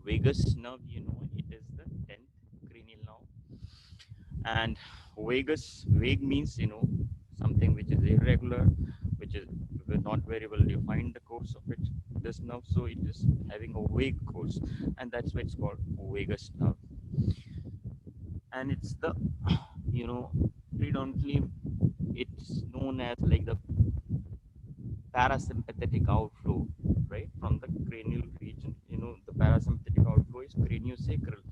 vagus nerve, you know, it is the 10th cranial nerve. And vague means, you know, something which is irregular, which is not very well defined the course of it, this nerve. So it is having a vague course, and that's why it's called vagus nerve. And it's the, you know, predominantly it's known as like the parasympathetic outflow, right, from the cranial region. You know, the parasympathetic outflow is craniosacral.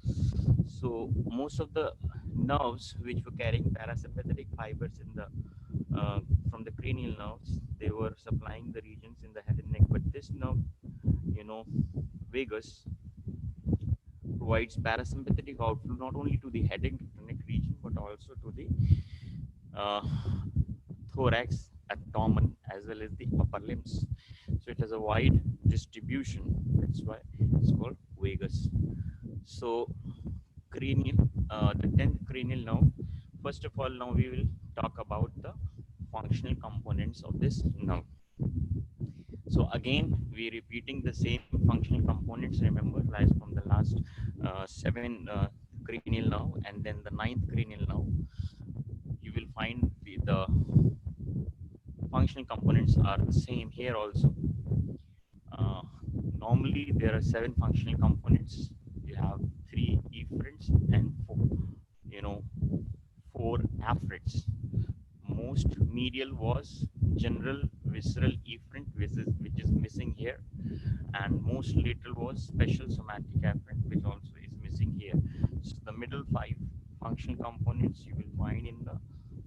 So most of the nerves which were carrying parasympathetic fibers in the from the cranial nerves, they were supplying the regions in the head and neck. But this nerve, you know, vagus, provides parasympathetic outflow not only to the head and neck region but also to the uh, thorax, abdomen, as well as the upper limbs. So it has a wide distribution. That's why it's called vagus. So cranial, the 10th cranial nerve. First of all, now we will talk about the functional components of this nerve. So again, we're repeating the same functional components. Remember, like from the last seven cranial nerve, and then the ninth cranial nerve, you will find the functional components are the same here also. Uh, Normally, there are seven functional components. You have three efferents and four, you know, four afferents. Most medial was general visceral efferent, which is missing here, and most lateral was special somatic afferent, which also is missing here. So the middle five functional components you will find in the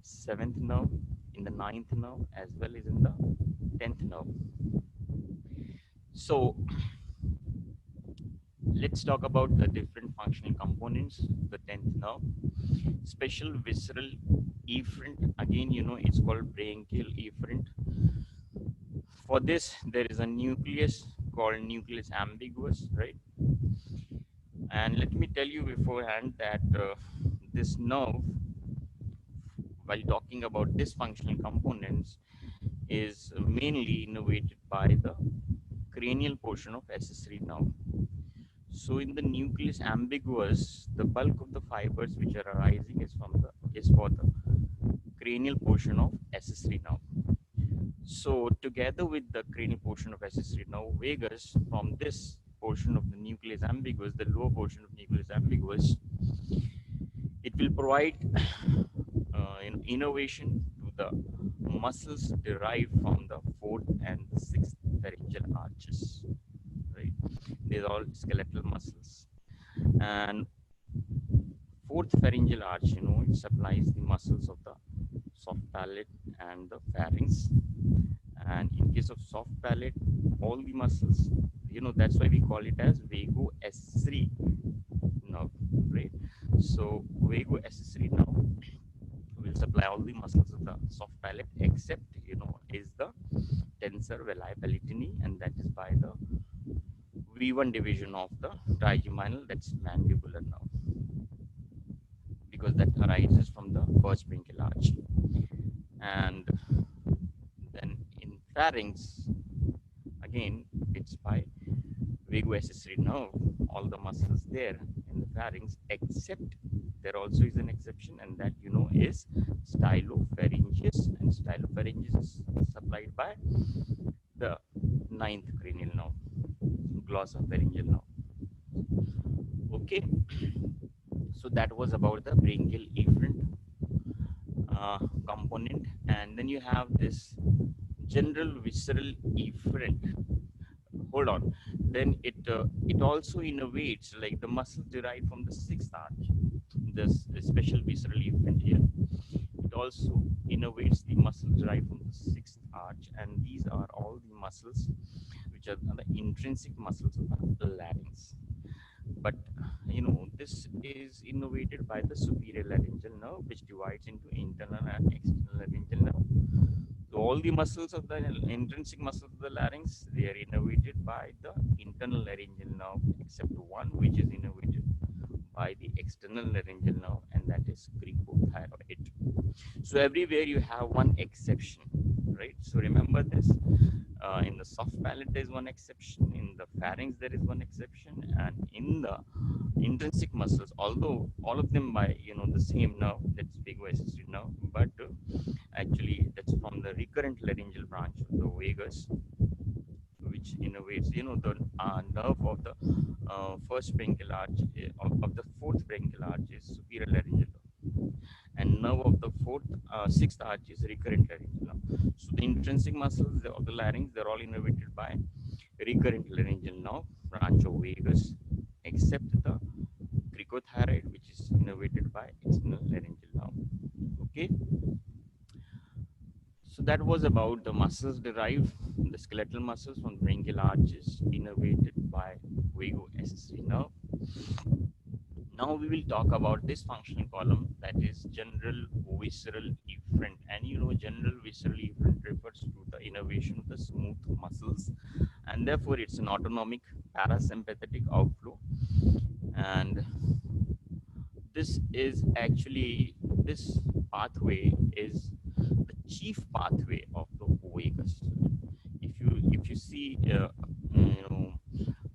seventh nerve, in the ninth nerve, as well as in the 10th nerve. So let's talk about the different functional components. The 10th nerve, special visceral efferent. Again, you know, it's called branchial efferent. For this, there is a nucleus called nucleus ambiguous, right? And let me tell you beforehand that this nerve, while talking about dysfunctional components, is mainly innervated by the cranial portion of accessory nerve. So in the nucleus ambiguous, the bulk of the fibers which are arising is for the cranial portion of accessory nerve. So together with the cranial portion of accessory nerve vagus, from this portion of the nucleus ambiguous, the lower portion of nucleus ambiguous, it will provide innervation to the muscles derived from the fourth and the sixth pharyngeal arches. Right, these are all skeletal muscles. And fourth pharyngeal arch, you know, it supplies the muscles of the soft palate and the pharynx. And in case of soft palate, all the muscles, you know, that's why we call it as vagoaccessory nerve, right? So vagoaccessory nerve will supply all the muscles of the soft palate, except, you know, is the tensor veli palatini, and that is by the V1 division of the trigeminal, that's mandibular nerve, because that arises from the first branchial arch. And then in pharynx, again, it's by vagoaccessory nerve, all the muscles there in the pharynx, except there also is an exception, and that, you know, is stylopharyngeus, and stylopharyngeus is supplied by the ninth cranial nerve, glossopharyngeal nerve. Okay, so that was about the branchial efferent component. And then you have this general visceral efferent. Hold on. Then it also innervates like the muscles derived from the sixth arch, this special visceral efferent here. It also innervates the muscles derived from the sixth arch, and these are all the muscles which are the intrinsic muscles of the larynx. But, you know, this is innervated by the superior laryngeal nerve, which divides into internal and external laryngeal nerve. So all the muscles of the intrinsic muscles of the larynx, they are innervated by the internal laryngeal nerve, except one which is innervated by the external laryngeal nerve, and that is cricothyroid. So everywhere you have one exception, right? So remember this. In the soft palate, there is one exception. In the pharynx, there is one exception, and in the intrinsic muscles, although all of them by the same nerve, that's vagoaccessory nerve, but actually that's from the recurrent laryngeal branch of the vagus, which innervates the nerve of the first bronchial arch of the fourth bronchial arch is superior laryngeal nerve, and nerve of the sixth arch is recurrent laryngeal nerve. So the intrinsic muscles of the larynx, they're all innervated by recurrent laryngeal nerve branch of vagus, except the cricothyroid, which is innervated by external laryngeal nerve. Okay, so that was about the muscles derived, the skeletal muscles from bronchial arches innervated by vagoaccessory nerve. Now we will talk about this functional column, that is general visceral efferent. And general visceral efferent refers to the innervation of the smooth muscles, and therefore it's an autonomic parasympathetic outflow. And this is actually, this pathway is the chief pathway of the vagus. If you see you know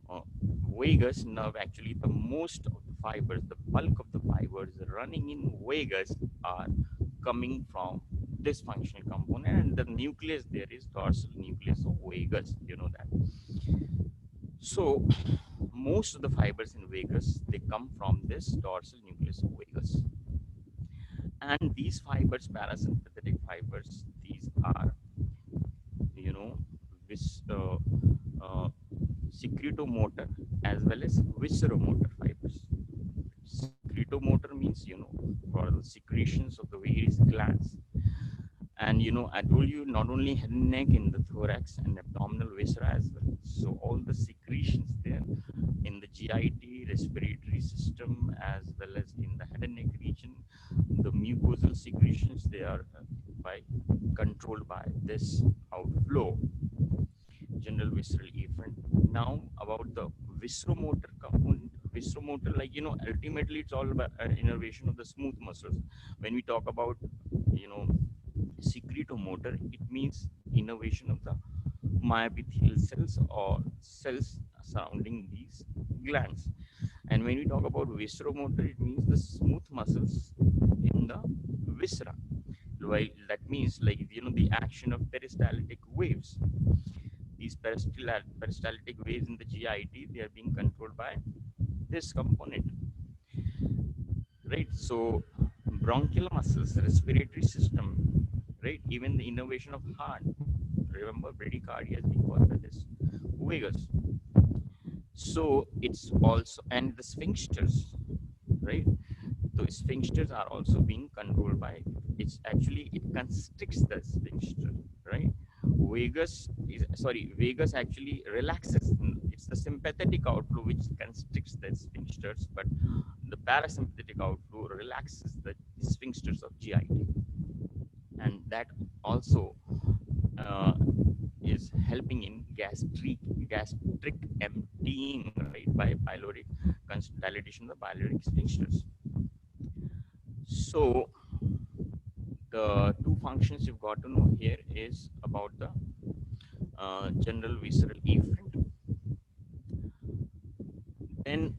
uh, vagus nerve, actually the most of the fibers, the bulk of the fibers running in vagus are coming from this functional component, and the nucleus there is dorsal nucleus of vagus, that. So most of the fibers in vagus, they come from this dorsal nucleus of vagus, and these fibers, parasympathetic fibers, these are you know vis, uh, secretomotor as well as visceromotor fibers. Secretomotor means for the secretions of the various glands. And I told you, not only head and neck, in the thorax and abdominal viscera as well. So all the secretions there in the GIT, respiratory system, as well as in the head and neck region, the mucosal secretions, they are by controlled by this outflow, general visceral efferent. Now about the visceromotor component. Visceromotor, ultimately it's all about innervation of the smooth muscles. When we talk about you know secretomotor, it means innervation of the myepithelial cells or cells surrounding these glands. And when we talk about visceromotor, it means the smooth muscles in the viscera. While that means, the action of peristaltic waves. These peristaltic waves in the GIT, they are being controlled by this component, right? So bronchial muscles, respiratory system, right? Even the innervation of heart. Remember, bradycardia is being caused by this vagus. So it's also, and the sphincters, right? The sphincters are also being controlled by, it's actually, it constricts the sphincter, right? Vagus actually relaxes. It's the sympathetic outflow which constricts the sphincters, but the parasympathetic outflow relaxes the sphincters of GIT. And that also is helping in gastric emptying, right, by pyloric dilatation of the pyloric sphincters. So the two functions you've got to know here is about the general visceral efferent. Then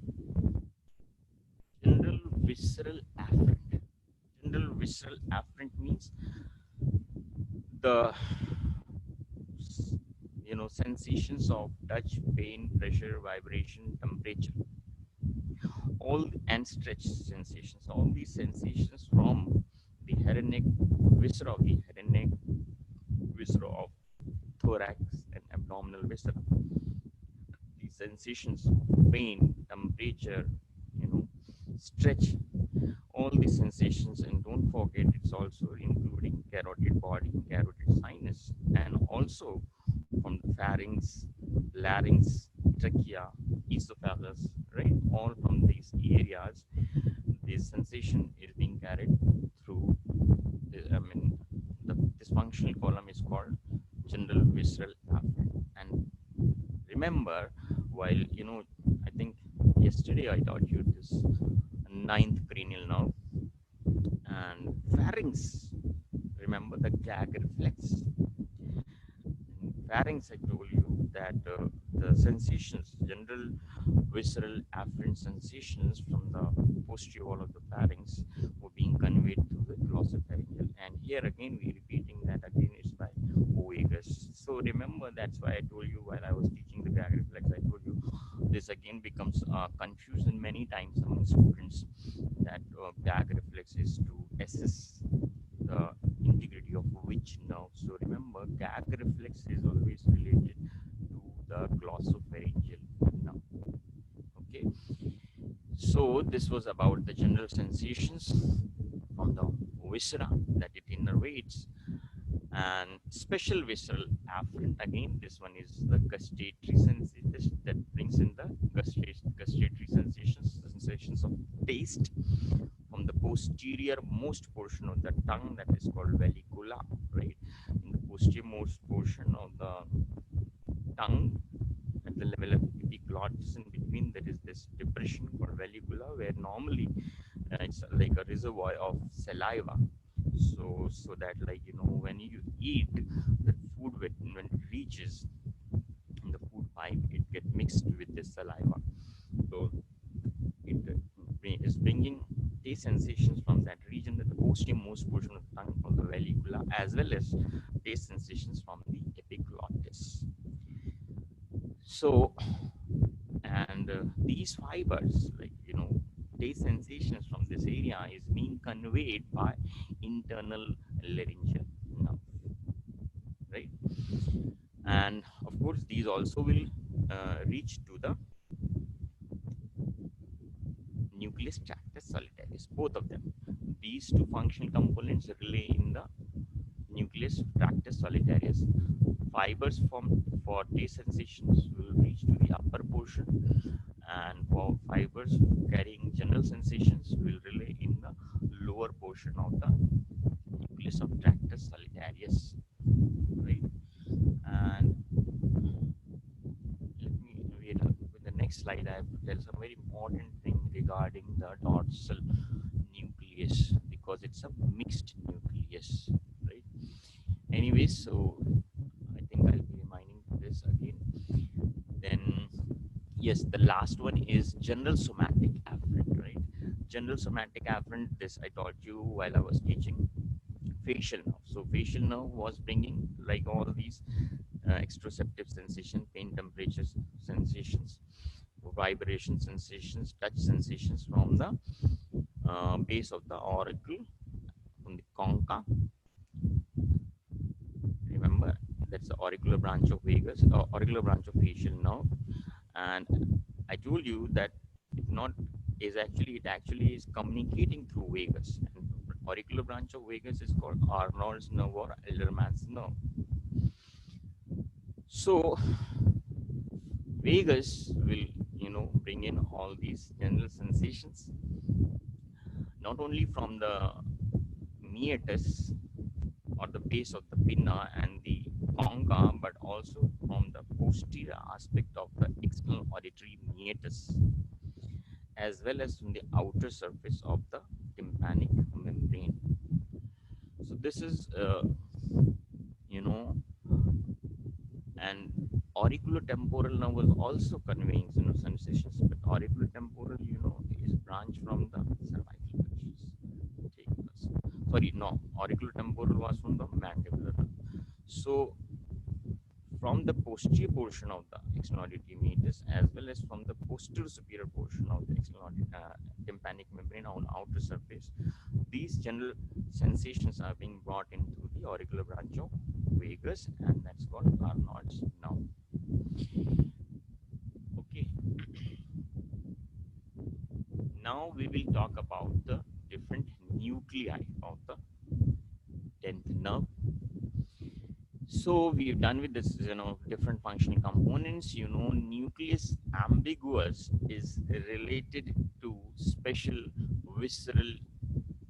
general visceral afferent. General visceral afferent means the sensations of touch, pain, pressure, vibration, temperature, all, and stretch sensations. All these sensations from the head and neck, viscera of the head and neck, viscera of thorax and abdominal viscera. These sensations, pain, temperature, stretch, all these sensations, and don't forget, it's also including carotid body, carotid sinus, and also from the pharynx, larynx, trachea, esophagus, right? All from these areas, this sensation is being carried through. This functional column is called general visceral afferent. And remember, while I think yesterday I taught you this ninth cranial nerve and pharynx. Remember the gag reflex. pharynx, I told you that the sensations, general visceral afferent sensations from the posterior wall of the pharynx were being conveyed through the glossopharyngeal. And here again, we repeating that again is by ovagus. So remember, that's why I told you while I was teaching the gag reflex, I told you this again becomes confusion many times among students that gag reflex is to assess the integrity of which nerve. So remember, gag reflex is always related to the glossopharyngeal nerve. Okay, so this was about the general sensations from the viscera that it innervates, and special visceral afferent. Again, this one is the gustatory sensation that brings in the gustatory sensations of taste from the posterior most portion of the tongue, that is called vallicula, right? In the posterior most portion of the tongue, at the level of epiglottis, in between there is this depression called vallicula, where normally it's like a reservoir of saliva. So that, like, when you eat the food, when it reaches in the food pipe, it gets mixed with the saliva. So it is bringing taste sensations from that region, that the posterior most portion of the tongue called the vallicula, as well as taste sensations from the epiglottis. So, and these fibers, like, taste sensations from this area is being conveyed by internal laryngeal nerve, right? And of course, these also will reach to the nucleus tractus solitarius, both of them. These two functional components relay in the nucleus tractus solitarius. Fibers for taste sensations will reach to the upper portion, and for fibers carrying general sensations will relay in the lower portion of the nucleus of tractus solitarius, right? And let me wait with the next slide. I have to tell some very important thing regarding the dorsal nucleus, because it's a mixed nucleus, right? Anyways, so I think I'll be reminding this again. Then, yes, the last one is general somatic afferent, right? General somatic afferent, this I taught you while I was teaching facial nerve. So facial nerve was bringing like all these extroceptive sensation, pain, temperature sensations, vibration sensations, touch sensations from the base of the auricle, from the concha. Remember, that's the auricular branch of vagus, auricular branch of facial nerve. And I told you that it actually is communicating through vagus. And auricular branch of vagus is called Arnold's nerve or Elderman's nerve. So vagus will, bring in all these general sensations, not only from the meatus or the base of the pinna and the concha, but also from the posterior aspect of the external auditory meatus, as well as from the outer surface of the tympanic membrane. So this is, and auriculotemporal nerve was also conveying, sensations, but auriculotemporal, is branch from the cervical plexus. Sorry, no, auriculotemporal was from the mandibular nerve. So from the posterior portion of the external auditory meatus, as well as from the posterior superior portion of the external tympanic membrane on outer surface, these general sensations are being brought into the auricular branch of vagus, and that's called Arnold's nerve. Okay. Now we will talk about the different nuclei of the 10th nerve. So we've done with this, different functional components. Nucleus ambiguous is related to special visceral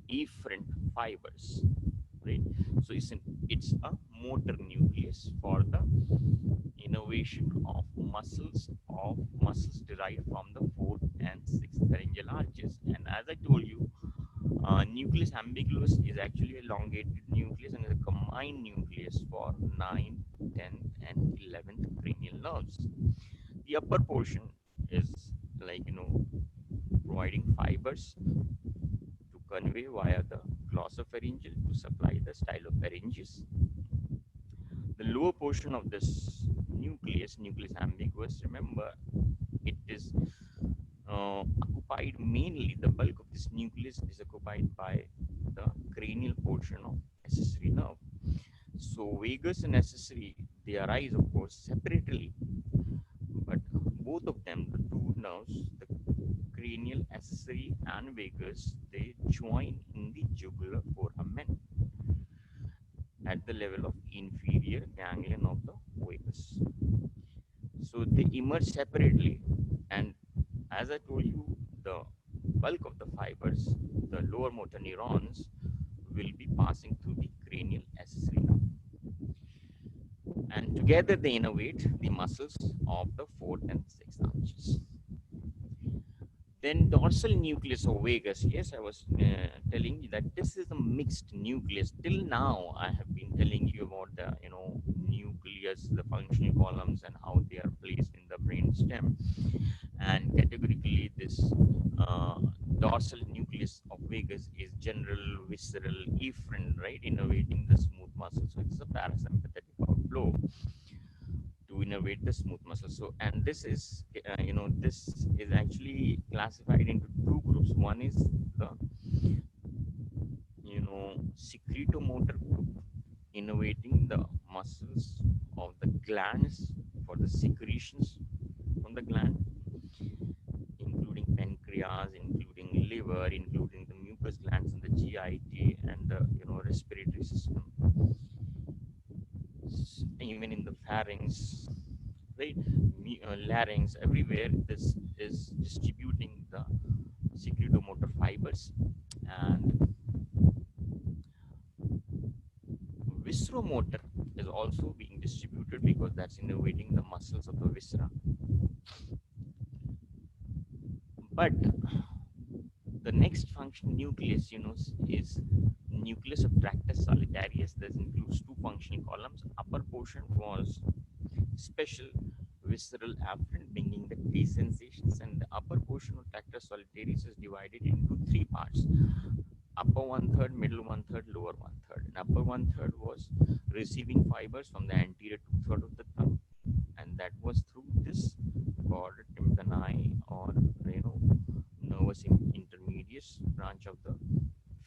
efferent fibers, right? So it's a motor nucleus for the innervation of muscles derived from the fourth and sixth pharyngeal arches. And as I told you, nucleus ambiguous is actually elongated nucleus and is a combined nucleus for 9, 10, and 11th cranial nerves. The upper portion is like, providing fibers to convey via the glossopharyngeal to supply the stylopharyngeus. The lower portion of this nucleus ambiguous, remember, it is occupied mainly, the bulk of this nucleus is occupied by the cranial portion of accessory nerve. So vagus and accessory, they arise of course separately, but both of them, the two nerves, the cranial, accessory, and vagus, they join in the jugular foramen at the level of inferior ganglion of the vagus. So they emerge separately, and as I told you, the bulk of the fibers, the lower motor neurons, will be passing through the cranial accessory nerve. And together they innervate the muscles of the fourth and sixth arches. Then dorsal nucleus of vagus. Yes, I was telling you that this is a mixed nucleus. Till now, I have been telling you about the nucleus, the functional columns, and how they are placed in the brain stem. And categorically, this dorsal nucleus of vagus is general, visceral, efferent, right, innervating the smooth muscle. So it's a parasympathetic outflow to innervate the smooth muscle. So, and this is, this is actually classified into two groups. One is the, secretomotor group, innervating the muscles of the glands for the secretions from the gland, including pancreas, including liver, including the mucous glands and the GIT and the respiratory system, even in the pharynx, right, larynx, everywhere. This is distributing the secretomotor fibers, and visceromotor is also being distributed because that's innervating the muscles of the viscera. But the next function nucleus, is nucleus of tractus solitarius. This includes two functional columns. Upper portion was special visceral afferent, bringing the taste sensations, and the upper portion of tractus solitarius is divided into three parts: upper one third, middle one third, lower one third. And upper one third was receiving fibers from the anterior two third of the tongue, and that was through this chorda tympani, or nervus intermedius branch of the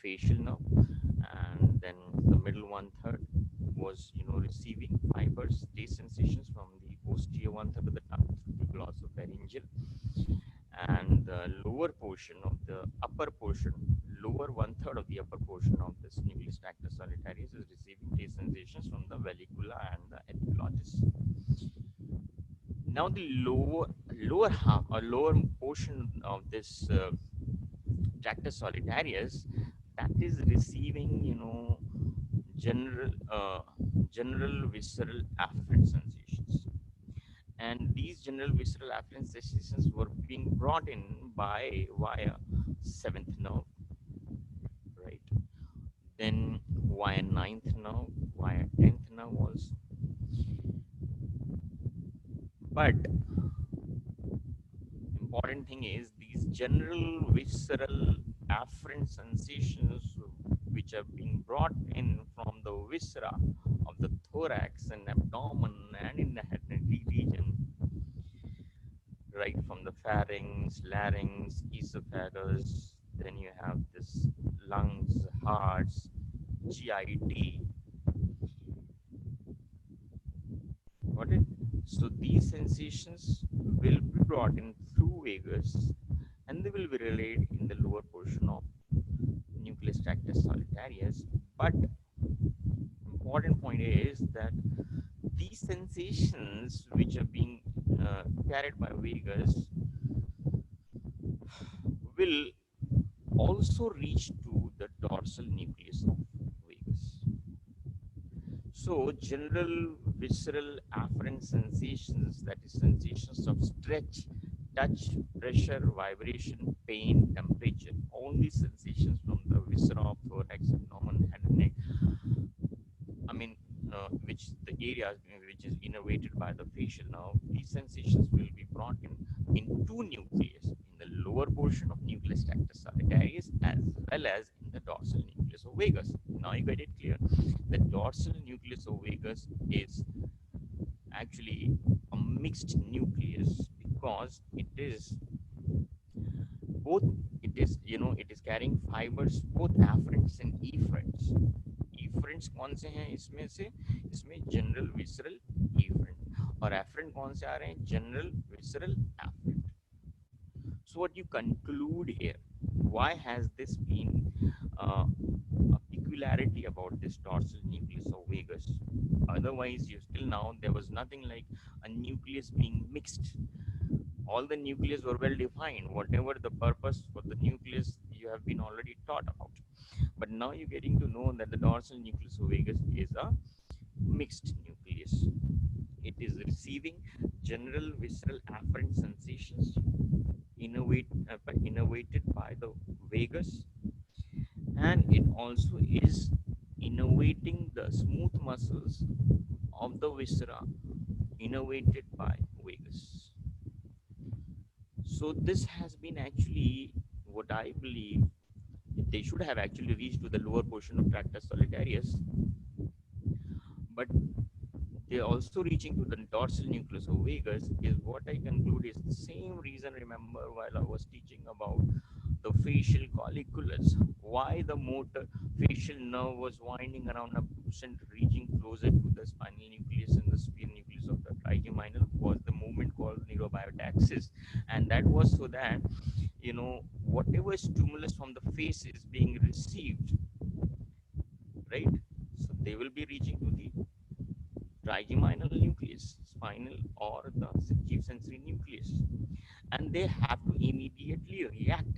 facial nerve. And then the middle one third was receiving fibers, taste sensations from the posterior one third of the tongue through the glossopharyngeal. And the lower portion of the upper portion, lower one third of the upper portion of this nucleus tractus solitarius is receiving taste sensations from the vallicula and the epiglottis. Now the lower half or lower portion of this tractus solitarius, that is receiving general visceral afferent sensations, and these general visceral afferent sensations were being brought in via seventh nerve, right? Then via ninth nerve, via 10th nerve also. But important thing is these general visceral afferent sensations which are being brought in from the viscera of the thorax and abdomen and in the head and neck region, right from the pharynx, larynx, esophagus, then you have this lungs, hearts, GIT. Got it? So these sensations will be brought in through vagus, and they will be relayed in the lower portion of nucleus tractus solitarius. But important point is that these sensations which are being carried by vagus will also reach to the dorsal nucleus of vagus. So general visceral afferent sensations, that is sensations of stretch, touch, pressure, vibration, pain, temperature, all these sensations from the viscera, thorax, abdomen, head and neck. I mean, which the areas which is innervated by the facial nerve, these sensations will be brought in two nucleus, in the lower portion of nucleus tractus solitarius as well as in the dorsal nucleus of vagus. Now you get it clear. The dorsal nucleus of vagus is actually a mixed nucleus because it is both, it is carrying fibers both afferents and efferents. Efferents कौन से हैं इसमें से? इसमें general visceral efferent, और afferent कौन से आ रहे हैं? General visceral afferent. So what you conclude here, why has this been a peculiarity about this dorsal nucleus of vagus? Otherwise, you still now there was nothing like a nucleus being mixed. All the nucleus were well defined. Whatever the purpose for the nucleus, you have been already taught about. But now you're getting to know that the dorsal nucleus of vagus is a mixed nucleus. It is receiving general visceral afferent sensations innervated by the vagus, and it also is innervating the smooth muscles of the viscera innervated by vagus. So this has been actually what I believe they should have actually reached to the lower portion of tractus solitarius, but they're also reaching to the dorsal nucleus of vagus is what I conclude is the same reason. Remember while I was teaching about the facial colliculus, why the motor facial nerve was winding around a center reaching closer to the spinal nucleus and the sphere nucleus of the trigeminal was the movement called neurobiotaxis, and that was so that whatever stimulus from the face is being received, right? So they will be reaching to the trigeminal nucleus, spinal, or the chief sensory nucleus, and they have to immediately react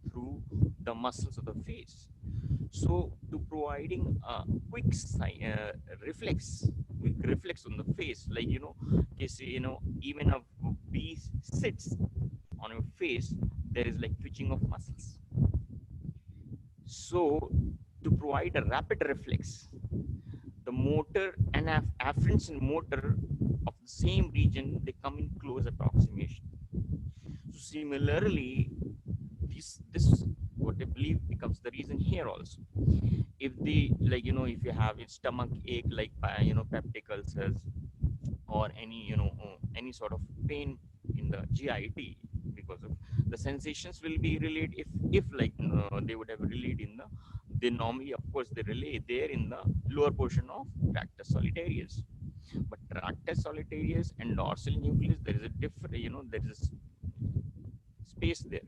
through the muscles of the face. So, to providing a quick reflex, quick reflex on the face, like even a bee sits on your face, there is like twitching of muscles. So, to provide a rapid reflex, the motor and afferents and motor of the same region, they come in close approximation. So similarly, this what I believe becomes the reason here also. If the if you have a stomach ache like peptic ulcers or any sort of pain in the GIT, because of the sensations will be relayed if they would have relayed in the, they normally of course they relay there in the lower portion of tractus solitarius, but tractus solitarius and dorsal nucleus there is a different there is a space there.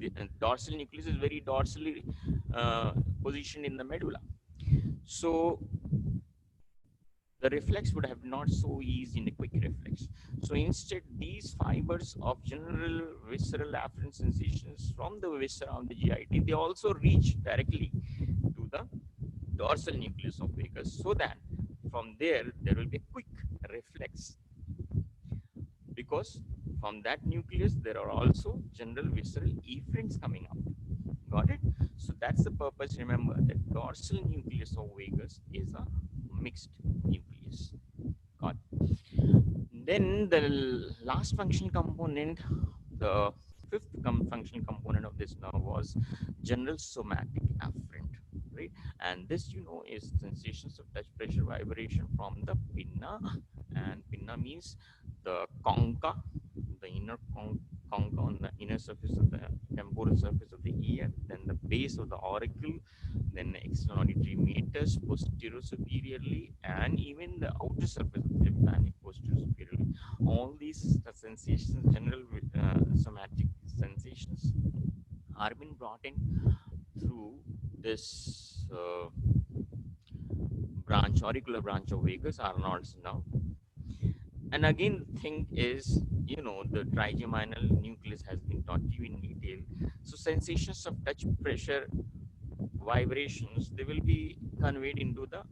The dorsal nucleus is very dorsally positioned in the medulla, so the reflex would have not so easy in a quick reflex. So instead, these fibers of general visceral afferent sensations from the viscera of the GIT, they also reach directly to the dorsal nucleus of vagus, so that from there will be a quick reflex, because from that nucleus there are also general visceral efferents coming up. Got it? So that's the purpose. Remember that dorsal nucleus of vagus is a mixed nucleus. Got it? Then the last functional component, the fifth functional component of this nerve was general somatic afferent, right? And this is sensations of touch, pressure, vibration from the pinna, and pinna means the concha, the inner concha on the inner surface of the temporal surface of the ear, then the base of the auricle, then the external auditory meatus posterior superiorly, and even the outer surface of the tympanic posterior superiorly. All these sensations, general somatic sensations, are being brought in through this branch, auricular branch of vagus, Arnold's nerve. And again, the thing is, the trigeminal nucleus has been taught to you in detail. So sensations of touch, pressure, vibrations, they will be conveyed into the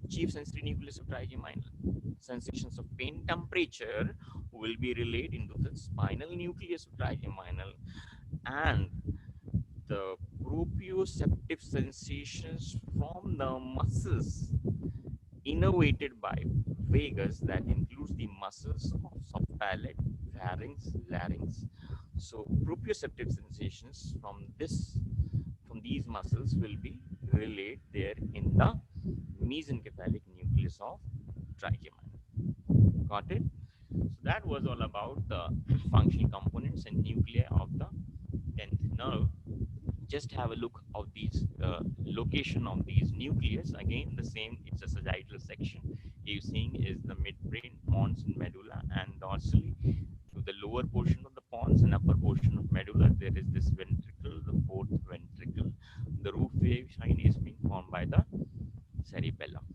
chief sensory nucleus of trigeminal. Sensations of pain, temperature, will be relayed into the spinal nucleus of trigeminal, and the proprioceptive sensations from the muscles innervated by vagus, that includes the muscles of soft palate, pharynx, larynx. So proprioceptive sensations from these muscles will be relayed there in the mesencephalic nucleus of trigeminal. Got it? So that was all about the functional components and nuclei of the 10th nerve. Just have a look of these location of these nucleus. Again, the same, it's a sagittal section. You're seeing is the midbrain, pons and medulla, and dorsally to the lower portion of the pons and upper portion of medulla, there is this ventricle, the fourth ventricle. The roof wave shine is being formed by the cerebellum.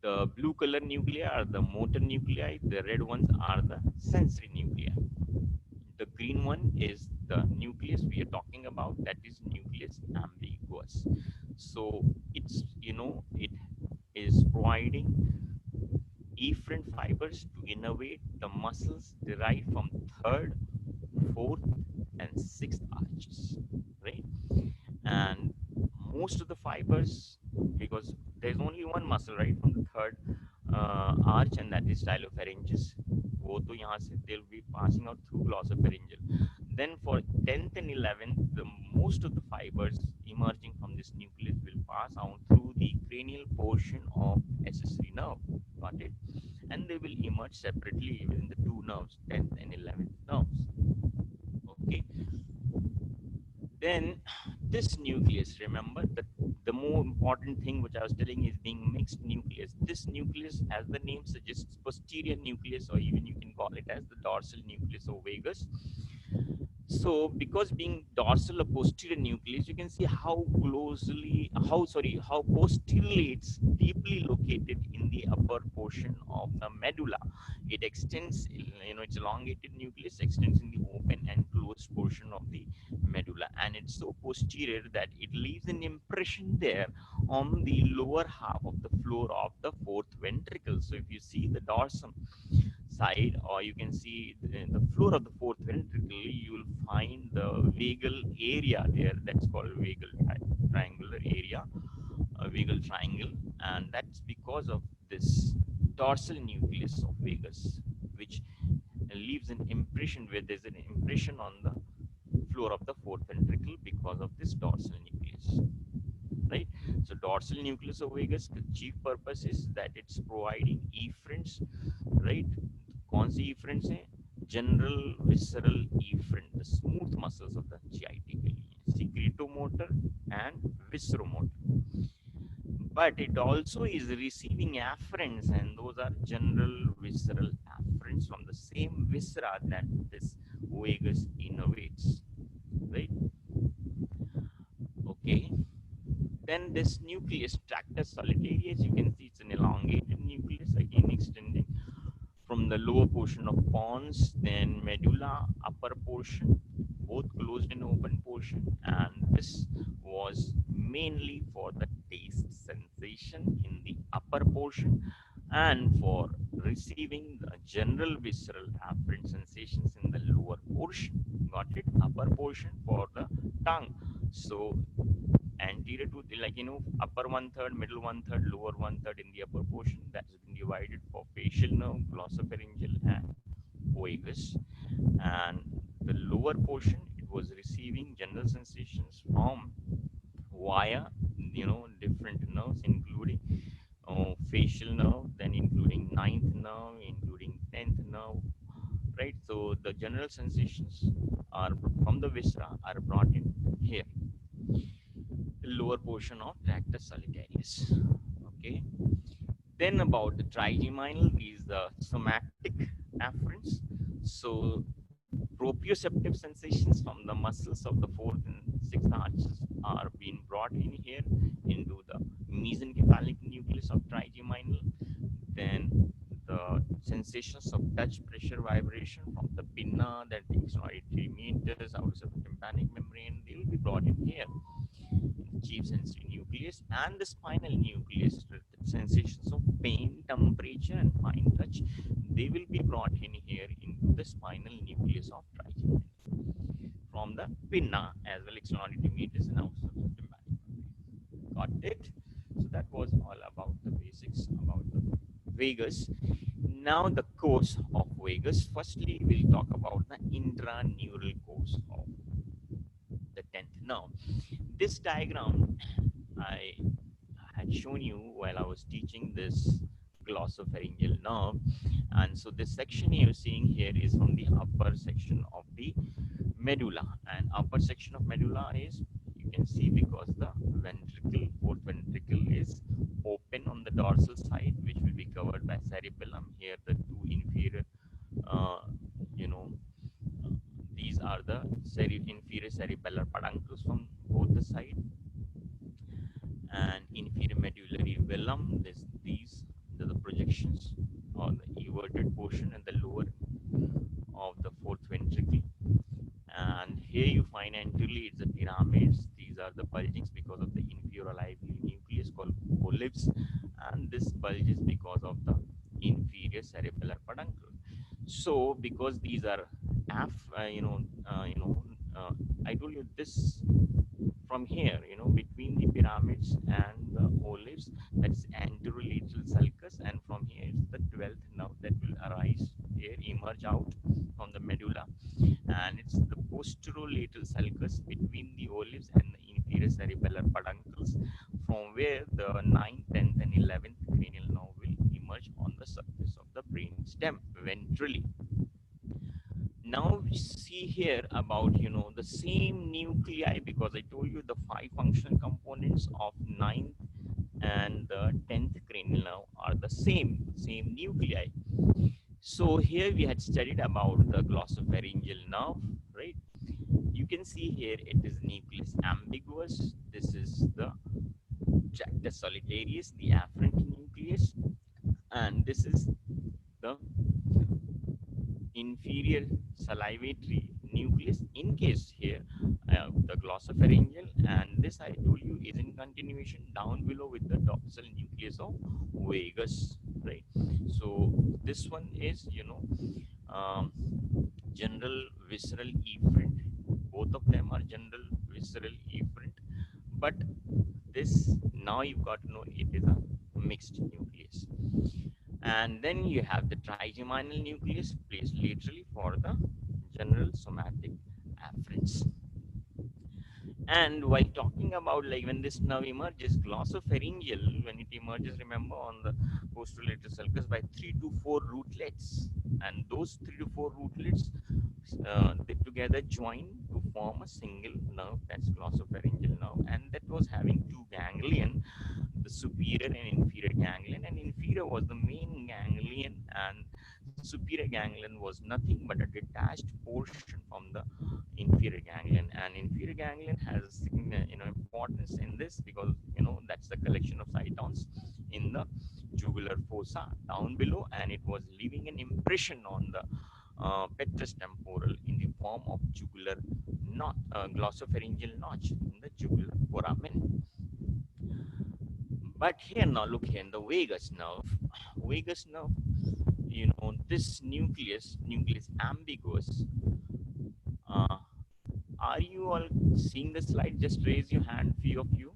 The blue color nuclei are the motor nuclei, the red ones are the sensory nuclei. The green one is the nucleus we are talking about, that is nucleus ambiguous. So it's, it is providing efferent fibers to innervate the muscles derived from third, fourth, and sixth arches, right? And most of the fibers, because there's only one muscle, right, from the third arch, and that is stylopharyngeus. वो तो यहाँ से they'll be passing out through glossopharyngeal. Then for 10th and 11th, the most of the fibers emerging from this nucleus will pass out through the cranial portion of accessory nerve. Got it? And they will emerge separately within the two nerves, 10th and 11th nerves. Okay. Then this nucleus, remember that the more important thing which I was telling is being mixed nucleus. This nucleus, as the name suggests, posterior nucleus, or even you can call it as the dorsal nucleus of vagus. So because being dorsal or posterior nucleus, you can see how posteriorly it's deeply located in the upper portion of the medulla. It extends, its elongated nucleus extends in the open and closed portion of the medulla, and it's so posterior that it leaves an impression there on the lower half of the floor of the fourth ventricle. So if you see the dorsum side, or you can see the floor of the fourth ventricle, you will find the vagal area there, that's called vagal triangular area, a vagal triangle, and that's because of this dorsal nucleus of vagus, which leaves an impression, where there's an impression on the floor of the fourth ventricle because of this dorsal nucleus, right? So dorsal nucleus of vagus, the chief purpose is that it's providing efferents, right? कौन सी efferents हैं? General visceral efferent, the smooth muscles of the GIT के लिए, secretomotor and visceromotor. But it also is receiving afferents, and those are general visceral afferents from the same viscera that this vagus innervates, right? Okay. Then this nucleus, tractus solitarius, you can see it's an elongated nucleus, again extending from the lower portion of pons, then medulla, upper portion, both closed and open portion, and this was mainly for the taste sensation in the upper portion and for receiving the general visceral afferent sensations in the lower portion. Got it? Upper portion for the tongue. So anterior to the, upper one third, middle one third, lower one third in the upper portion, that's been divided for facial nerve, glossopharyngeal, and vagus. And the lower portion, it was receiving general sensations from via, different nerves, including facial nerve, then including ninth nerve, including 10th nerve, right? So the general sensations are from the viscera are brought in here, the lower portion of tractus solitarius. Okay. Then about the trigeminal is the somatic afferents. So proprioceptive sensations from the muscles of the fourth and sixth arches are being brought in here into the mesencephalic nucleus of trigeminal. Then the sensations of touch, pressure, vibration from the pinna that takes 83 meters outside the tympanic membrane, they will be brought in here. chief sensory nucleus and the spinal nucleus. Sensations of pain, temperature, and fine touch, they will be brought in here into the spinal nucleus of trigeminal from the pinna as well. External meters and outside symptomatic. Got it? So that was all about the basics about the vagus. Now the course of vagus. Firstly, we'll talk about the intraneural course of the 10th nerve. This diagram I had shown you while I was teaching this glossopharyngeal nerve, and so this section you're seeing here is from the upper section of the medulla, and upper section of medulla is, you can see, because the ventricle, fourth ventricle is open on the dorsal side, which will be covered by cerebellum. Here the two inferior uh, you know these are the inferior cerebellar peduncles from both the side, and inferior medullary velum. These are the projections or the everted portion and the lower of the fourth ventricle. And here you find anteriorly it's the pyramids. These are the bulgings because of the inferior lively nucleus called polyps, and this bulges because of the inferior cerebellar peduncle. So because these are I told you this from here, between the pyramids and the olives, that's anterolateral sulcus, and from here it's the 12th nerve that will arise here, emerge out from the medulla, and it's the posterolateral sulcus between the olives and the inferior cerebellar peduncles, from where the 9th, 10th, and 11th cranial nerve will emerge on the surface of the brain stem ventrally. Now we see here about the same nuclei, because I told you the 5 functional components of 9th and the 10th cranial nerve are the same nuclei. So here we had studied about the glossopharyngeal nerve, right? You can see here it is nucleus ambiguous. This is the tractus solitarius, the afferent nucleus, and this is the inferior salivatory nucleus in case here the glossopharyngeal, and this I told you is in continuation down below with the dorsal nucleus of vagus, right? So this one is um, general visceral efferent. Both of them are general visceral efferent, but this, now you've got to know, it is a mixed nucleus. And then you have the trigeminal nucleus placed laterally for the general somatic afferents. And while talking about, like, when this nerve emerges, glossopharyngeal, when it emerges, remember, on the posterolateral sulcus by 3 to 4 rootlets, and those 3 to 4 rootlets they together join to form a single nerve, that's glossopharyngeal nerve, and that was having 2 ganglion, the superior and inferior ganglion, and inferior was the main ganglion, and superior ganglion was nothing but a detached portion from the inferior ganglion. And inferior ganglion has importance in this, because that's the collection of cytons in the jugular fossa down below, and it was leaving an impression on the petrous temporal in the form of jugular glossopharyngeal notch in the jugular foramen. But here, now look here in the vagus nerve, this nucleus ambiguous. Uh, are you all seeing the slide? Just raise your hand, few of you.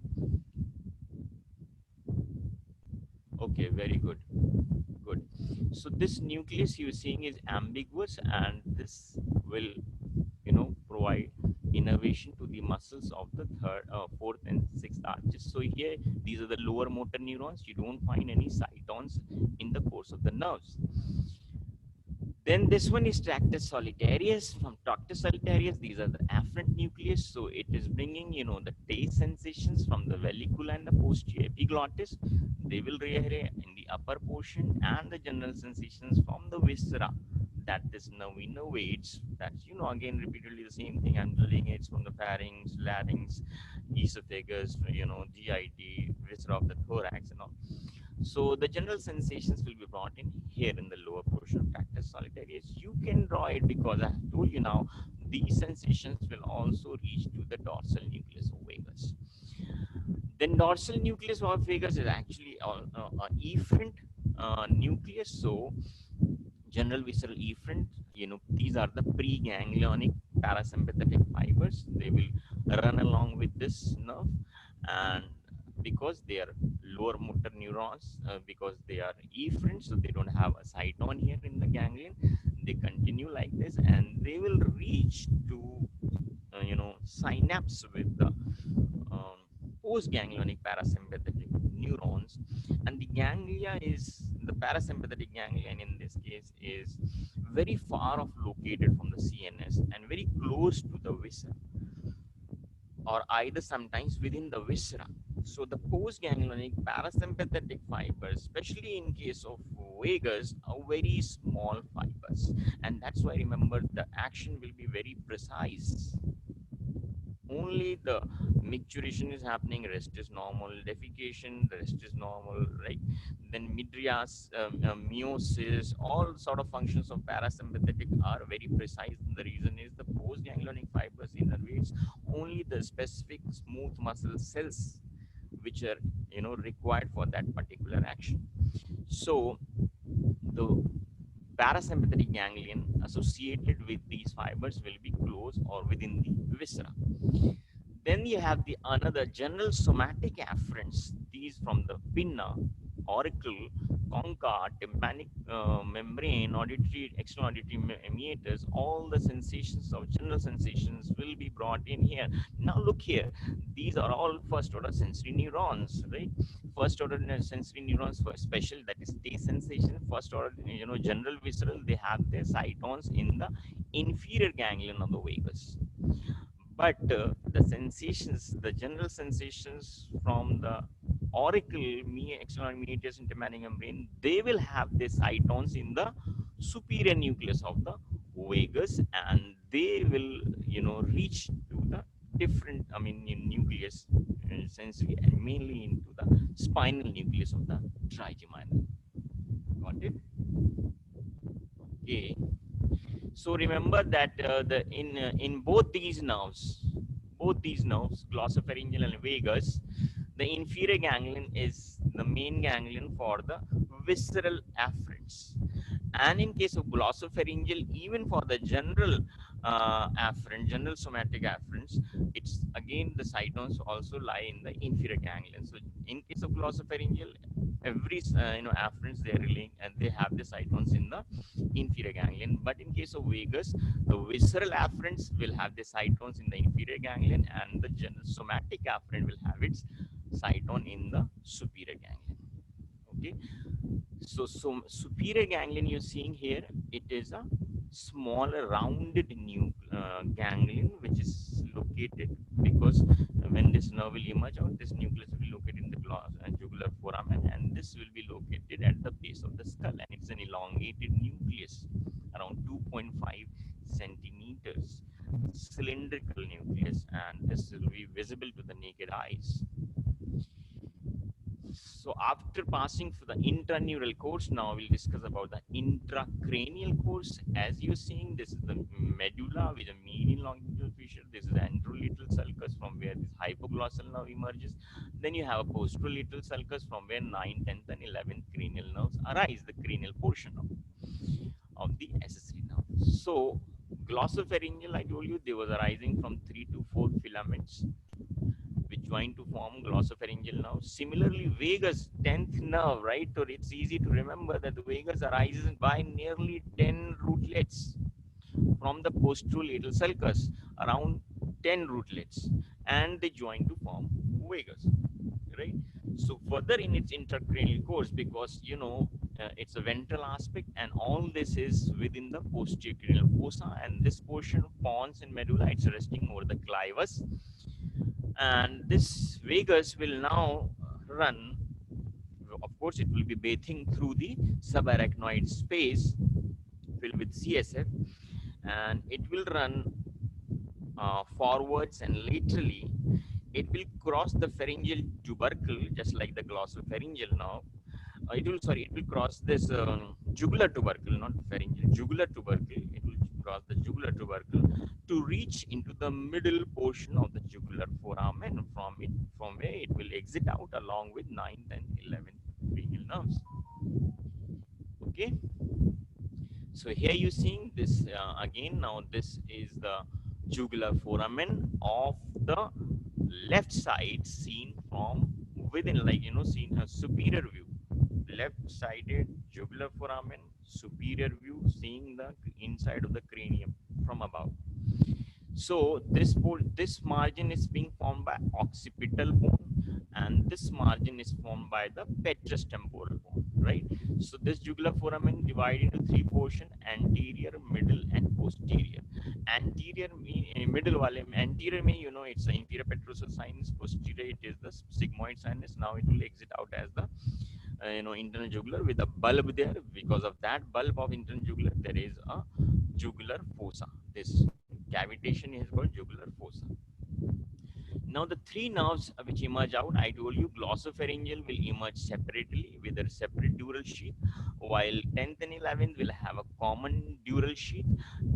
Okay, very good. Good. So this nucleus you're seeing is ambiguous, and this will, provide innervation to the muscles of the third, fourth, and sixth arches. So here, these are the lower motor neurons. You don't find any cytons in the course of the nerves. Then this one is tractus solitarius. From tractus solitarius, these are the afferent nucleus. So it is bringing, the taste sensations from the vallicula and the posterior epiglottis. They will rearray in the upper portion, and the general sensations from the viscera that this nerve innervates. That's, again, repeatedly the same thing. I'm telling it's from the pharynx, larynx, esophagus, GIT, viscera of the thorax, and all. So the general sensations will be brought in here in the lower portion of tractus solitarius. You can draw it because I have told you now, these sensations will also reach to the dorsal nucleus of vagus. Then dorsal nucleus of vagus is actually efferent nucleus. So general visceral efferent, these are the preganglionic parasympathetic fibers. They will run along with this nerve, and because they are lower motor neurons, because they are efferent, so they don't have a cyton here in the ganglion, they continue like this, and they will reach to synapse with the um, postganglionic parasympathetic neurons. And the ganglia is the parasympathetic ganglion in this case is very far off located from the CNS and very close to the viscera, or either sometimes within the viscera. So the postganglionic parasympathetic fibers, especially in case of vagus, are very small fibers, and that's why remember the action will be very precise. Only the micturition is happening, rest is normal, defecation, the rest is normal, right? Then midrias, meiosis, all sort of functions of parasympathetic are very precise. The reason is the postganglionic fibers innervates only the specific smooth muscle cells which are required for that particular action. So the parasympathetic ganglion associated with these fibers will be close or within the viscera. Then you have the another general somatic afferents, these from the pinna, auricle, concha, tympanic membrane, auditory, external auditory meatus. All the sensations of general sensations will be brought in here. Now look here, these are all first order sensory neurons, right? First order sensory neurons for special, that is taste sensation. First order, general visceral, they have their cytons in the inferior ganglion of the vagus. But the sensations, the general sensations from the auricle, external meatus and tympanic membrane, they will have their cytons in the superior nucleus of the vagus, and they will, reach to the different, in nucleus, sensory, and mainly into the spinal nucleus of the trigeminal. Got it? Okay. So remember that in both these nerves, glossopharyngeal and vagus, the inferior ganglion is the main ganglion for the visceral afferents. And in case of glossopharyngeal, even for the general afferent, general somatic afferents, it's again the cytons also lie in the inferior ganglion. So in case of glossopharyngeal, every afferents they are linked and they have the cytons in the inferior ganglion. But in case of vagus, the visceral afferents will have the cytons in the inferior ganglion, and the general somatic afferent will have its cyton in the superior ganglion. Okay, so superior ganglion you're seeing here, it is a smaller rounded ganglion which is located, because when this nerve will emerge out, this nucleus will be located in the jugular foramen, and this will be located at the base of the skull, and it's an elongated nucleus around 2.5 centimeters, cylindrical nucleus, and this will be visible to the naked eyes. So after passing through the intraneural course, now we'll discuss about the intracranial course. As you're seeing, this is the medulla with a median longitudinal fissure. This is the anterolateral sulcus from where this hypoglossal nerve emerges. Then you have a posterolateral sulcus from where 9th, 10th, and 11th cranial nerves arise, the cranial portion of the accessory nerve. So glossopharyngeal, I told you, they was arising from 3 to 4 filaments which join to form glossopharyngeal nerve. Similarly, vagus, 10th nerve, right? So it's easy to remember that the vagus arises by nearly 10 rootlets from the posterolateral sulcus, around 10 rootlets, and they join to form vagus, right? So further in its intracranial course, because it's a ventral aspect, and all this is within the posterior cranial fossa, and this portion pons and medulla, it's resting over the clivus, and this vagus will now run, of course it will be bathing through the subarachnoid space filled with CSF, and it will run forwards and laterally. It will cross the pharyngeal tubercle just like the glossopharyngeal now. It will cross this jugular tubercle, not pharyngeal, jugular tubercle. It will across the jugular tubercle to reach into the middle portion of the jugular foramen, from where it will exit out along with 9th and 11th cranial nerves. Okay, so here you seeing this again. Now this is the jugular foramen of the left side, seen from within, like seen a superior view. Left sided jugular foramen, superior view, seeing the inside of the cranium from above. So this margin is being formed by occipital bone, and this margin is formed by the petrous temporal bone, right? So this jugular foramen divided into three portions: anterior, middle, and posterior. Anterior middle wale anterior में it's the inferior petrosal sinus. Posterior it is the sigmoid sinus. Now it will exit out as the internal jugular with a bulb there. Because of that bulb of internal jugular, there is a jugular fossa. This cavitation is called jugular fossa. Now the three nerves which emerge out, I told you glossopharyngeal will emerge separately with a separate dural sheath, while 10th and 11th will have a common dural sheath,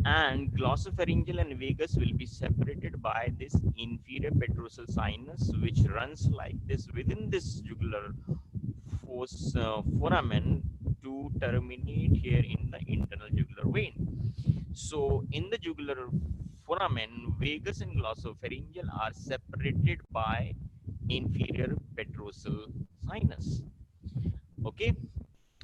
and glossopharyngeal and vagus will be separated by this inferior petrosal sinus, which runs like this within this jugular foramen to terminate here in the internal jugular vein. So in the jugular foramen, vagus and glossopharyngeal are separated by inferior petrosal sinus. Okay.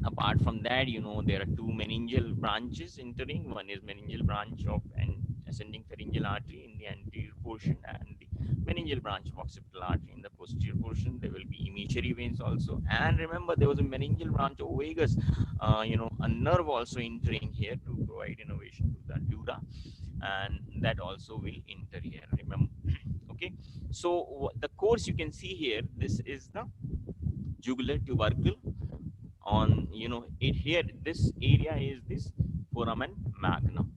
Apart from that, there are two meningeal branches entering. One is meningeal branch of an ascending pharyngeal artery in the anterior portion, and the meningeal branch of occipital artery in the posterior portion. There will be emissary veins also. And remember, there was a meningeal branch of vagus, a nerve also entering here to provide innervation to the dura, and that also will enter here. Remember, okay. So the course you can see here, this is the jugular tubercle. On it here, this area is this foramen magnum.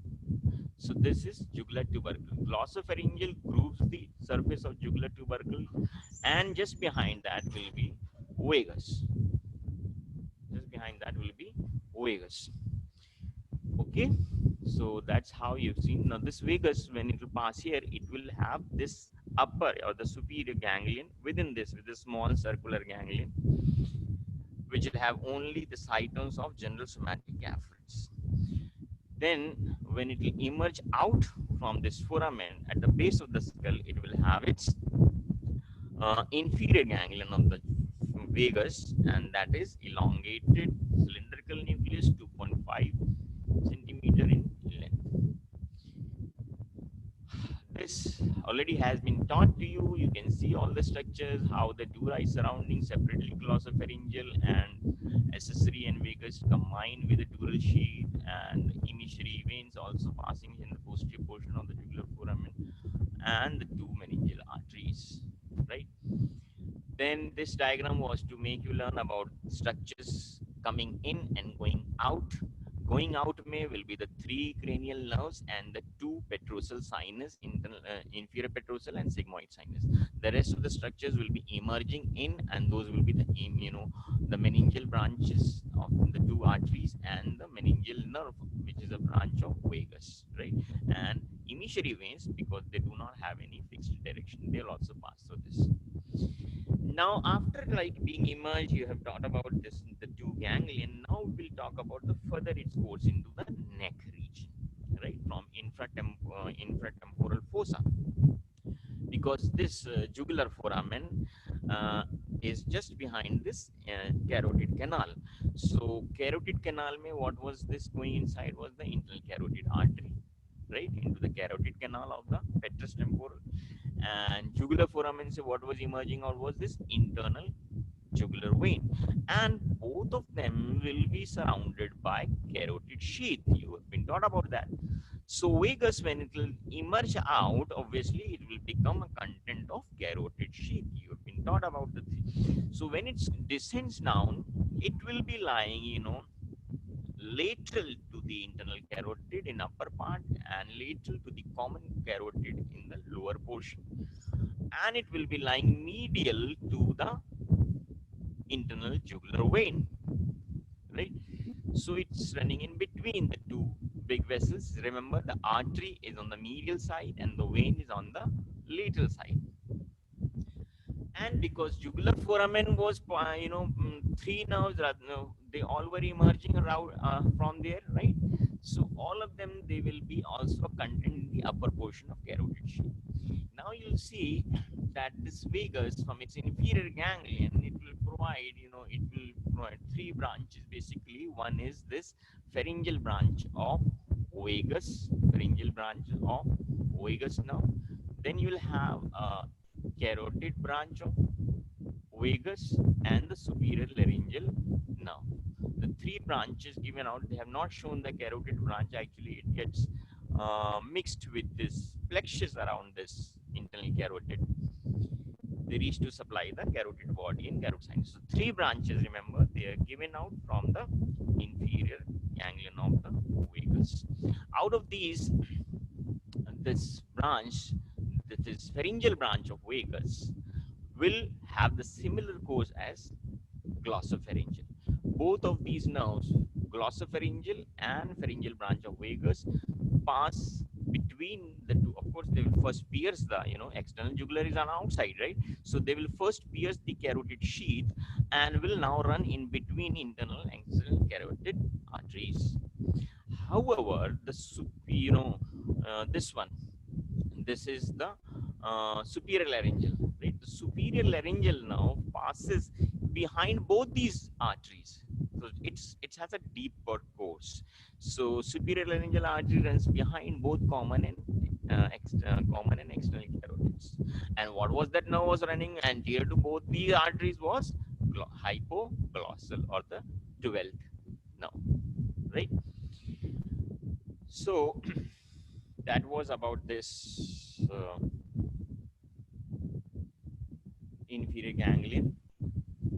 So this is jugular tubercle. Glossopharyngeal grooves the surface of jugular tubercle, and just behind that will be vagus. Just behind that will be vagus. Okay, so that's how you've seen. Now this vagus, when it will pass here, it will have this upper or the superior ganglion within this, with a small circular ganglion, which will have only the cytones of general somatic afferents. Then when it will emerge out from this foramen at the base of the skull, it will have its inferior ganglion of the vagus, and that is elongated cylindrical nucleus, 2.5 centimeter in length. This already has been taught to you. You can see all the structures, how the dura is surrounding separately glossopharyngeal and accessory and vagus combined with the dural sheath, and emissary veins also passing in the posterior portion of the jugular foramen, and the two meningeal arteries, right? Then this diagram was to make you learn about structures coming in and going out. Going out will be the three cranial nerves and the two petrosal sinus, inferior petrosal and sigmoid sinus. The rest of the structures will be emerging in, and those will be the the meningeal branches of the two arteries and the meningeal nerve, which is a branch of vagus, right? And emissary veins, because they do not have any fixed direction, they'll also pass through this. Now, after being emerged, you have talked about this, the two ganglion. Now we'll talk about the further its course into the neck region, right? From infratemporal fossa, because this jugular foramen is just behind this carotid canal. So carotid canal what was this going inside was the internal carotid artery, right, into the carotid canal of the petrous temporal. And jugular foramen, what was emerging out was this internal jugular vein, and both of them will be surrounded by carotid sheath. You have been taught about that. So vagus, when it will emerge out, obviously it will become a content of carotid sheath. You have been taught about the thing. So when it descends down, it will be lying, lateral to the internal carotid in upper part, and lateral to the common carotid in the lower portion, and it will be lying medial to the internal jugular vein, right? So it's running in between the two big vessels. Remember, the artery is on the medial side and the vein is on the lateral side. And because jugular foramen was, three nerves, they all were emerging around from there, right? So all of them, they will be also contained in the upper portion of carotid sheath. Now you'll see that this vagus from its inferior ganglion, it will provide three branches basically. One is this pharyngeal branch of vagus now. Then you will have a carotid branch of vagus and the superior laryngeal nerve. The three branches given out, they have not shown the carotid branch. Actually, it gets mixed with this plexus around this internal carotid. They reach to supply the carotid body and carotid sinus. So three branches, remember, they are given out from the inferior ganglion of the vagus. Out of these, this branch, this pharyngeal branch of vagus, will have the similar course as glossopharyngeal. Both of these nerves, glossopharyngeal and pharyngeal branch of vagus, pass between the two. Of course, they will first pierce the external jugular is on outside, right? So they will first pierce the carotid sheath and will now run in between internal and external carotid arteries. However, this one, this is the superior laryngeal, right? The superior laryngeal nerve passes behind both these arteries. So it has a deeper course. So superior laryngeal artery runs behind both common and external carotids. And what was that nerve was running anterior to both these arteries was hypoglossal, or the 12th nerve, right? So that was about this inferior ganglion.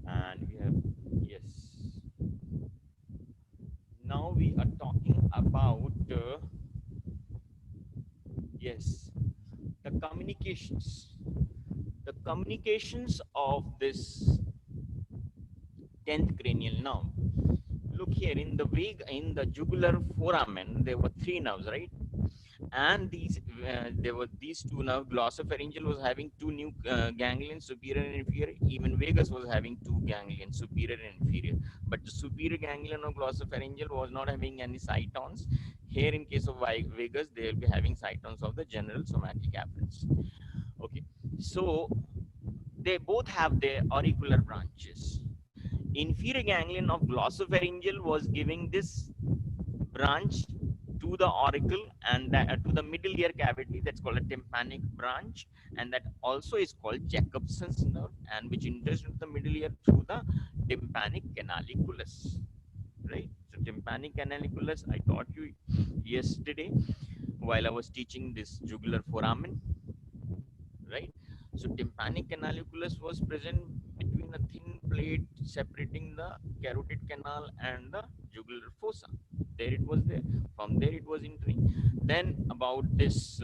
And we have, yes, now we are talking about yes, the communications of this 10th cranial nerve. Look here, in the jugular foramen, there were three nerves, right? And there were these two nerves. Glossopharyngeal was having two new ganglions, superior and inferior. Even vagus was having two ganglions, superior and inferior. But the superior ganglion of glossopharyngeal was not having any cytons. Here, in case of vagus, they will be having cytons of the general somatic afferents. Okay, so they both have their auricular branches. Inferior ganglion of glossopharyngeal was giving this branch to the auricle and to the middle ear cavity, that's called a tympanic branch, and that also is called Jacobson's nerve, and which enters into the middle ear through the tympanic canaliculus, right? So tympanic canaliculus, I taught you yesterday while I was teaching this jugular foramen, right? So tympanic canaliculus was present between a thin plate separating the carotid canal and the jugular fossa. There it was there. From there it was entering. Then about this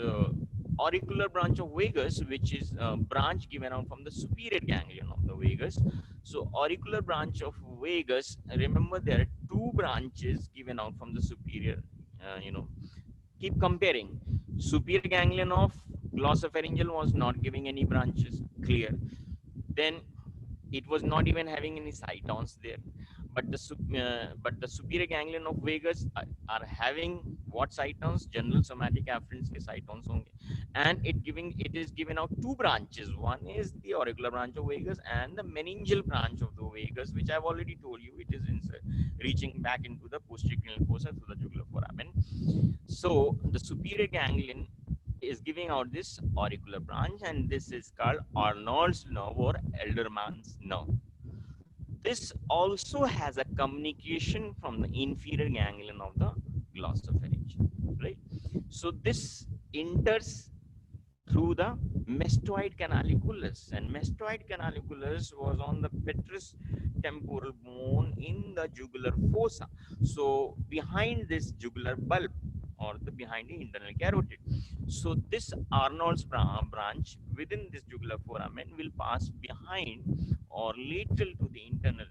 auricular branch of vagus, which is a branch given out from the superior ganglion of the vagus. So auricular branch of vagus, remember there are two branches given out from the superior, keep comparing. Superior ganglion of glossopharyngeal was not giving any branches, clear. Then it was not even having any cytons there. But the superior ganglion of vagus are having what cytons? General somatic afferents ke cytons honge. And it is given out two branches. One is the auricular branch of vagus and the meningeal branch of the vagus, which I've already told you, it is reaching back into the posterior cranial fossa through the jugular foramen. So the superior ganglion is giving out this auricular branch, and this is called Arnold's nerve or Elderman's nerve. This also has a communication from the inferior ganglion of the glossopharyngeal, right? So this enters through the mastoid canaliculus, and mastoid canaliculus was on the petrous temporal bone in the jugular fossa. So behind this jugular bulb, or behind the internal carotid. So this Arnold's branch within this jugular foramen will pass behind or lateral to the internal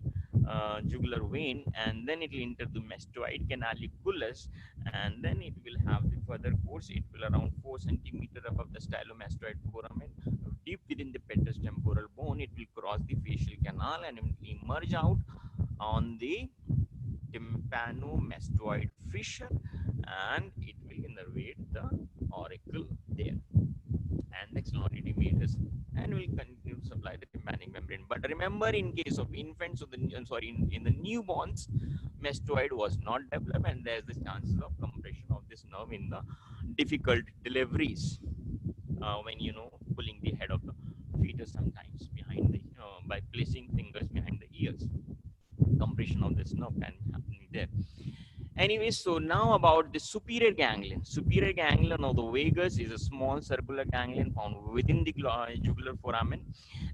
jugular vein, and then it will enter the mastoid canalicularis, and then it will have the further course. It will around 4 centimeter above the stylomastoid foramen, deep within the petrous temporal bone. It will cross the facial canal and it will emerge out on the tympanomastoid fissure, and it will innervate the auricle there and the externality meters, and will continue to supply the tympanic membrane. But remember, in case of infants, so in the newborns, mastoid was not developed, and there's the chances of compression of this nerve in the difficult deliveries, when pulling the head of the fetus sometimes behind the by placing fingers behind the ears. Compression of this nerve can happen there. Anyway, so now about the superior ganglion. Superior ganglion of the vagus is a small circular ganglion found within the jugular foramen.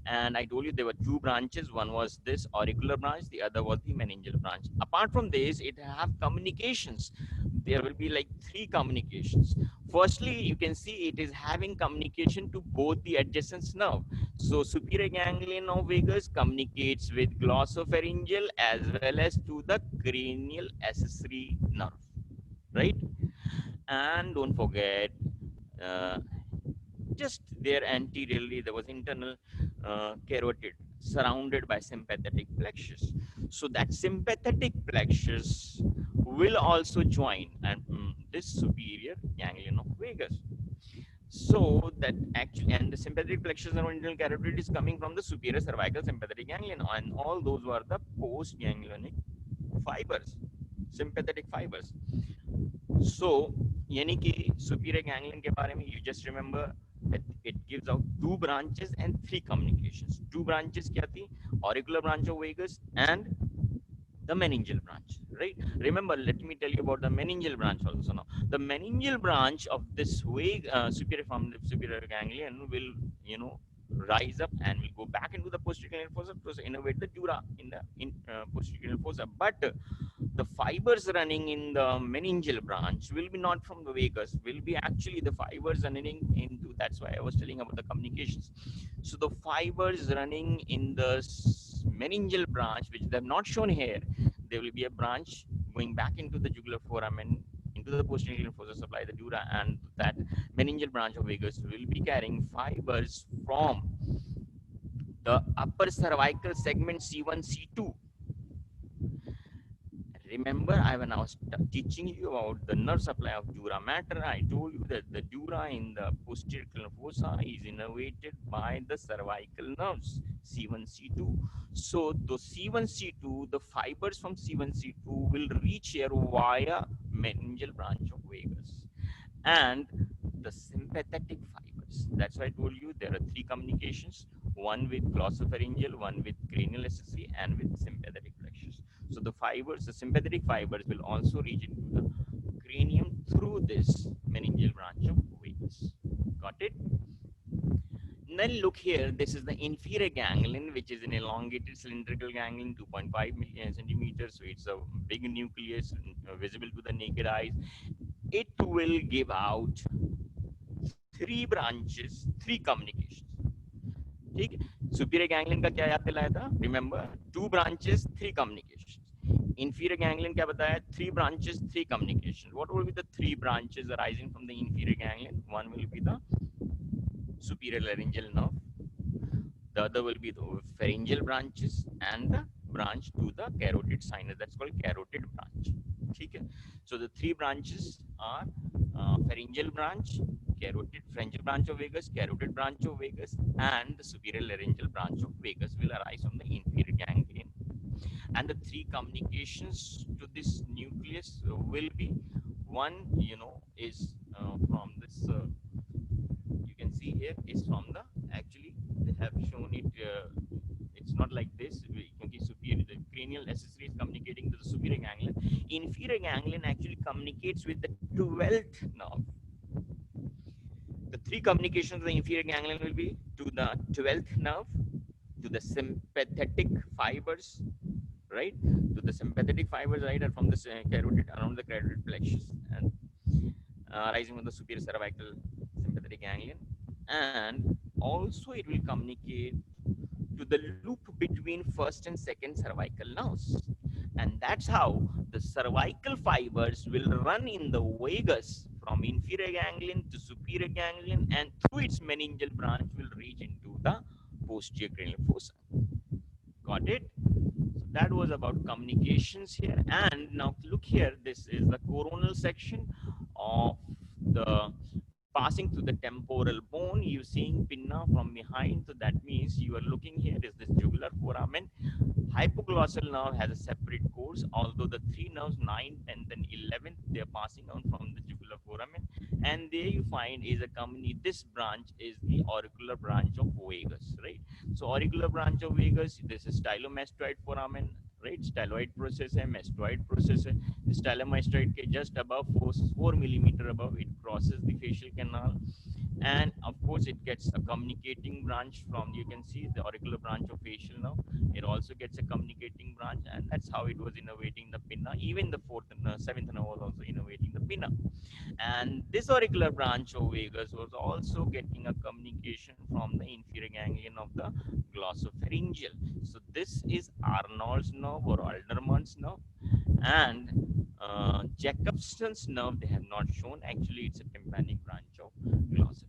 And I told you there were two branches. One was this auricular branch, the other was the meningeal branch. Apart from this, it have communications. There will be like three communications. Firstly, you can see it is having communication to both the adjacent nerve. So superior ganglion of vagus communicates with glossopharyngeal as well as to the cranial accessory nerve, right? And don't forget, uh, just there anteriorly there was internal carotid surrounded by sympathetic plexus. So that sympathetic plexus will also join and this superior ganglion of vagus. So that actually, and the sympathetic plexus and internal carotid is coming from the superior cervical sympathetic ganglion, and all those were the post ganglionic fibers, sympathetic fibers. So यानी कि superior ganglion के बारे में you just remember that it gives out two branches and three communications. Two branches क्या थी? Auricular branch of vagus and the meningeal branch, right? Remember, let me tell you about the meningeal branch also now. The meningeal branch of this superior from the superior ganglion will, rise up and will go back into the posterior cranial fossa to innervate the dura in the posterior cranial fossa. But the fibers running in the meningeal branch will be not from the vagus, will be actually the fibers running into, that's why I was telling about the communications. So the fibers running in the meningeal branch, which they have not shown here, there will be a branch going back into the jugular foramen, into the posterior fossa supply, the dura, and that meningeal branch of vagus will be carrying fibers from the upper cervical segment C1, C2. Remember, when I was teaching you about the nerve supply of dura mater, I told you that the dura in the posterior cranial fossa is innervated by the cervical nerves C1, C2. So the C1, C2, the fibers from C1, C2 will reach here via meningeal branch of vagus and the sympathetic fibers. That's why I told you there are three communications: one with glossopharyngeal, one with cranial accessory, and with sympathetic plexus. So the fibers, the sympathetic fibers, will also reach into the cranium through this meningeal branch of vagus. Got it? Then look here, this is the inferior ganglion, which is an elongated cylindrical ganglion, 2.5 centimeters. So it's a big nucleus visible to the naked eyes. It will give out three branches, three communications. ठीक है, superior ganglion का क्या याद दिलाया था? Remember, two branches, three communications. Inferior ganglion क्या बताया? Three branches, three communications. What will be the three branches arising from the inferior ganglion? One will be the superior laryngeal nerve. The other will be the pharyngeal branches and the branch to the carotid sinus. That's called carotid branch. Okay. So the three branches are pharyngeal branch, pharyngeal branch of vagus, carotid branch of vagus, and the superior laryngeal branch of vagus will arise from the inferior ganglion. And the three communications to this nucleus will be one, is from this. You can see here is from the, actually they have shown it. It's not like this. Superior, the cranial accessory is communicating to the superior ganglion. Inferior ganglion actually communicates with the 12th nerve. The three communications of the inferior ganglion will be to the 12th nerve, to the sympathetic fibers, right? To the sympathetic fibers, right, are from the carotid, around the carotid plexus, and rising from the superior cervical sympathetic ganglion. And also it will communicate to the loop between first and second cervical nerves. And that's how the cervical fibers will run in the vagus from inferior ganglion to superior ganglion, and through its meningeal branch will reach into the posterior cranial fossa. Got it? So that was about communications here. And now look here, this is the coronal section of the passing through the temporal bone. You seeing pinna from behind. So that means you are looking here is this jugular foramen. Hypoglossal nerve has a separate course, although the three nerves, 9th and then 11th, they are passing on from the jugular foramen. And there you find is a company, this branch is the auricular branch of vagus, right? So auricular branch of vagus, this is stylomastoid foramen, right? Styloid process है, mastoid process है. The stylomastoid के just above 4 millimeter above, it crosses the facial canal, and of course it gets a communicating branch from, you can see the auricular branch of facial nerve. It also gets a communicating branch, and that's how it was innervating the pinna. Even the fourth and seventh nerve was also innervating the pinna. And this auricular branch of vagus was also getting a communication from the inferior ganglion of the glossopharyngeal. So this is Arnold's nerve or Alderman's nerve, and Jacobson's nerve they have not shown. Actually, it's a tympanic branch of glossopharyngeal.